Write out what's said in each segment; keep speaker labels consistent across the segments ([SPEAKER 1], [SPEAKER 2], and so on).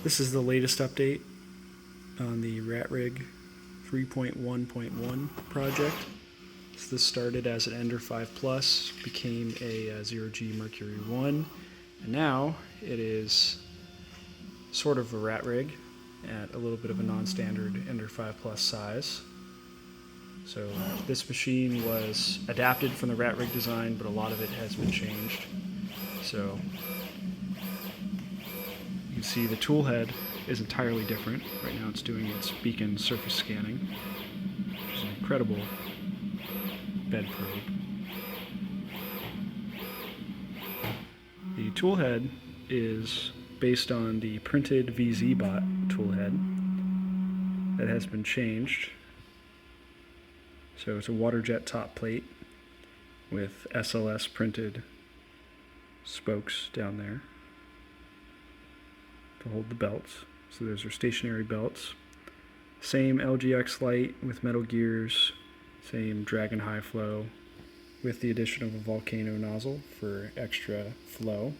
[SPEAKER 1] This is the latest update on the Ratrig 3.1.1 project. So this started as an Ender 5 Plus, became a 0G Mercury 1, and now it is sort of a Ratrig at a little bit of a non-standard Ender 5 Plus size. So this machine was adapted from the Ratrig design, but a lot of it has been changed. So you can see the tool head is entirely different. Right now it's doing its beacon surface scanning, which is an incredible bed probe. The tool head is based on the printed VZBot tool head that has been changed. So it's a water jet top plate with SLS printed spokes down there to hold the belts. So those are stationary belts. Same LGX light with metal gears, same Dragon high flow with the addition of a volcano nozzle for extra flow.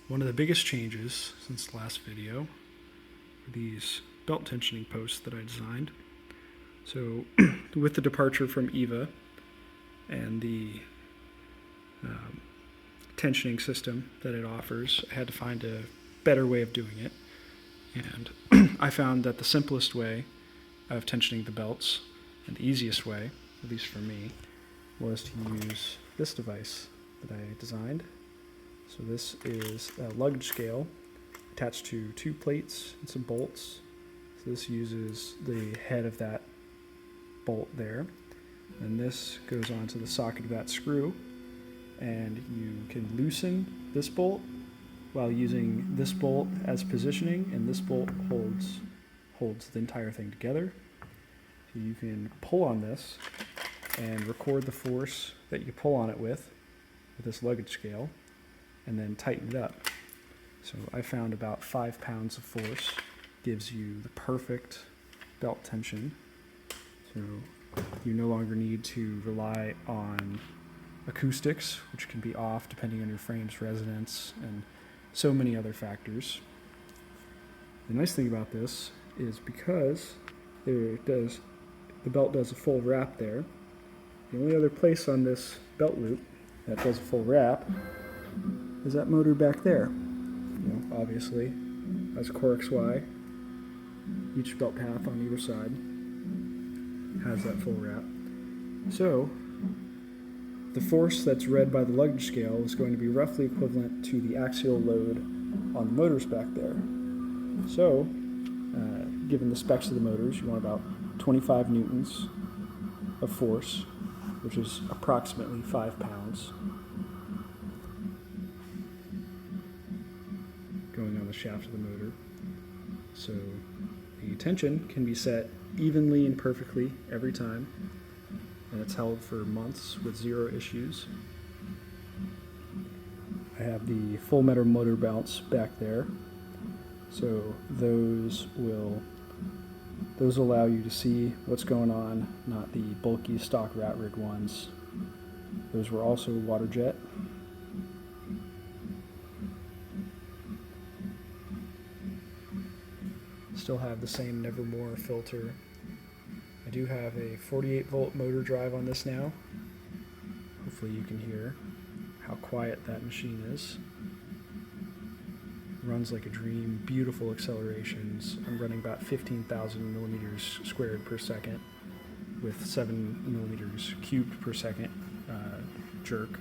[SPEAKER 1] One of the biggest changes since the last video are these belt tensioning posts that I designed. So with the departure from EVA and the tensioning system that it offers, I had to find a better way of doing it. And I found that the simplest way of tensioning the belts, and the easiest way, at least for me, was to use this device that I designed. So this is a luggage scale attached to two plates and some bolts. So this uses the head of that bolt there. And this goes onto the socket of that screw, and you can loosen this bolt while using this bolt as positioning, and this bolt holds the entire thing together. So you can pull on this and record the force that you pull on it with this luggage scale, and then tighten it up. So I found about 5 pounds of force gives you the perfect belt tension. So you no longer need to rely on acoustics, which can be off depending on your frame's resonance and so many other factors. The nice thing about this is because the belt does a full wrap there, the only other place on this belt loop that does a full wrap is that motor back there. Obviously, as Core XY, each belt path on either side has that full wrap. So the force that's read by the luggage scale is going to be roughly equivalent to the axial load on the motors back there. So, given the specs of the motors, you want about 25 newtons of force, which is approximately 5 pounds, going on the shaft of the motor. So the tension can be set evenly and perfectly every time, and it's held for months with zero issues. I have the full metal motor mounts back there, so those allow you to see what's going on, not the bulky stock Ratrig ones. Those were also water jet. Still have the same Nevermore filter. I do have a 48 volt motor drive on this now. Hopefully you can hear how quiet that machine is. Runs like a dream, beautiful accelerations. I'm running about 15,000 millimeters squared per second with 7 millimeters cubed per second jerk.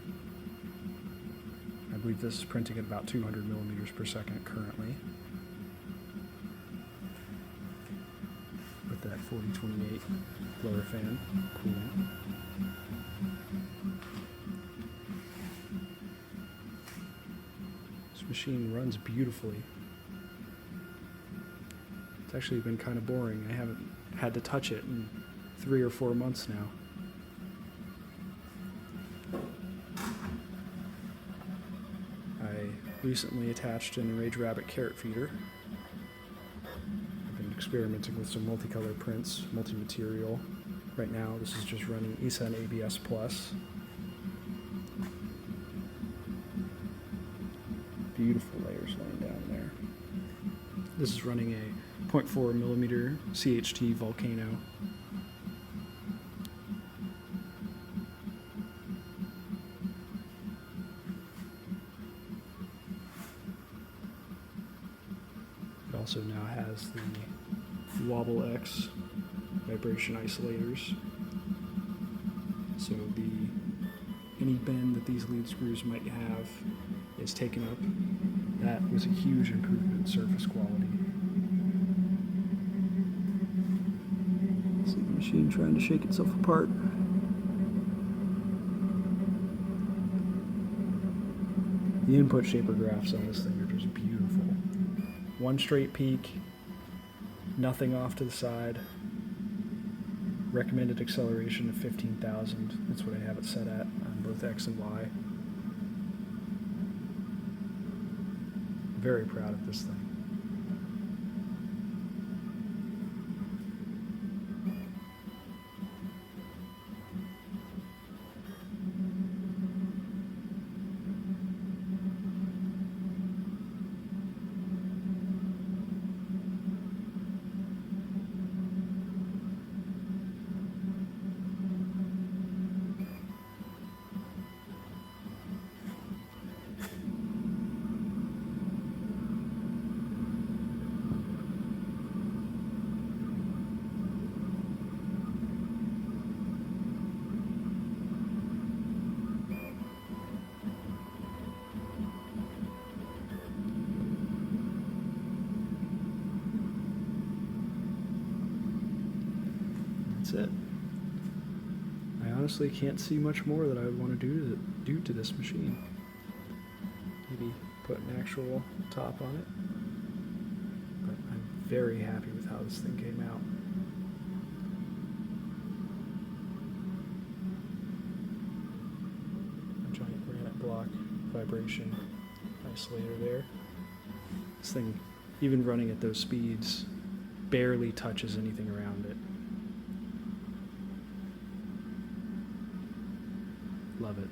[SPEAKER 1] I believe this is printing at about 200 millimeters per second currently. With that 4028 blower fan cooling. This machine runs beautifully. It's actually been kind of boring. I haven't had to touch it in 3 or 4 months now. I recently attached an Enraged Rabbit carrot feeder. Experimenting with some multicolor prints, multi-material. Right now this is just running ESA and ABS+. Beautiful layers laying down there. This is running a 0.4 millimeter CHT Volcano. It also now has the Wobble X vibration isolators. So any bend that these lead screws might have is taken up. That was a huge improvement in surface quality. See the machine trying to shake itself apart. The input shaper graphs on this thing are just beautiful. One straight peak, nothing off to the side. Recommended acceleration of 15,000. That's what I have it set at on both X and Y. Very proud of this thing. That's it. I honestly can't see much more that I would want to do to this machine. Maybe put an actual top on it. But I'm very happy with how this thing came out. A giant granite block vibration isolator there. This thing, even running at those speeds, barely touches anything around it. Love it.